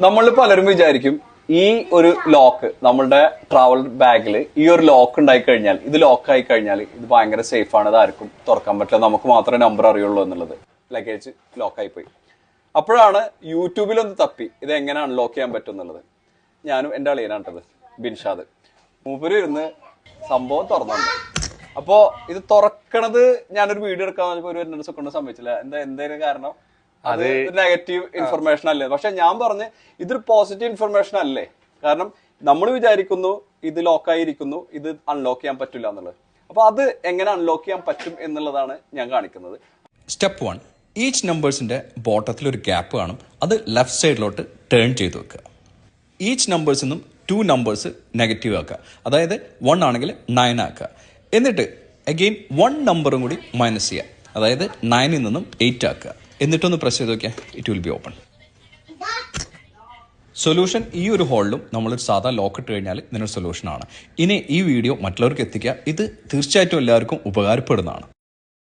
നമ്മൾ പലരും വിചാരിക്കും ഈ ഒരു ലോക്ക് നമ്മളുടെ ട്രാവൽ ബാഗിൽ ഈ ഒരു ലോക്ക് ഉണ്ടായി കഴിഞ്ഞാൽ ഇത് ലോക്ക് ആയി കഴിഞ്ഞാൽ ഇത് ഭയങ്കര സേഫ് ആണ്, ഇത് ആർക്കും തുറക്കാൻ പറ്റില്ല, നമുക്ക് മാത്രമേ നമ്പർ അറിയുള്ളൂ എന്നുള്ളത്. ലഗേജ് ലോക്കായി പോയി. അപ്പോഴാണ് യൂട്യൂബിലൊന്ന് തപ്പി ഇത് എങ്ങനെ അൺലോക്ക് ചെയ്യാൻ പറ്റും എന്നുള്ളത്. ഞാനും എൻ്റെ അളിയനാട്ടത് ബിൻഷാദ് മൂപ്പര് ഇരുന്ന് സംഭവം തുറന്നുണ്ട്. അപ്പോ ഇത് തുറക്കണത് ഞാനൊരു വീഡിയോ എടുക്കാൻ ഒരു 2 സെക്കൻഡ് സംഭവിച്ചില്ല. എന്തായാലും കാരണം അത് നെഗറ്റീവ് ഇൻഫർമേഷൻ അല്ലേ. പക്ഷെ ഞാൻ പറഞ്ഞ് ഇതൊരു പോസിറ്റീവ് ഇൻഫർമേഷൻ അല്ലേ. കാരണം നമ്മൾ വിചാരിക്കുന്നു ഇത് ലോക്കായിരിക്കുന്നു, ഇത് അൺലോക്ക് ചെയ്യാൻ പറ്റില്ല എന്നുള്ളത്. അപ്പൊ അത് എങ്ങനെ അൺലോക്ക് ചെയ്യാൻ പറ്റും എന്നുള്ളതാണ് ഞാൻ കാണിക്കുന്നത്. സ്റ്റെപ്പ് 1, ഈച്ച് നമ്പേഴ്സിന്റെ ബോട്ടത്തിൽ ഒരു ഗ്യാപ്പ് കാണും, അത് ലെഫ്റ്റ് സൈഡിലോട്ട് ടേൺ ചെയ്ത് വെക്കുക. ഈച്ച് നമ്പേഴ്സിൽ നിന്നും 2 നമ്പേഴ്സ് നെഗറ്റീവ് ആക്കുക, അതായത് 1 ആണെങ്കിൽ 9 ആക്കുക. എന്നിട്ട് അഗെയിൻ 1 നമ്പറും കൂടി മൈനസ് ചെയ്യുക, അതായത് 9ൽ നിന്നും 8 ആക്കുക. എന്നിട്ടൊന്ന് പ്രസ് ചെയ്ത് നോക്കിയാൽ it will be open. Solution ഈ ഒരു ഹോളിലും നമ്മളൊരു സാധാ ലോക്ക് ഇട്ട് കഴിഞ്ഞാൽ ഇതിനൊരു സൊല്യൂഷനാണ്. ഇനി ഈ വീഡിയോ മറ്റുള്ളവർക്ക് എത്തിക്കുക. ഇത് തീർച്ചയായിട്ടും എല്ലാവർക്കും ഉപകാരപ്പെടുന്നതാണ്.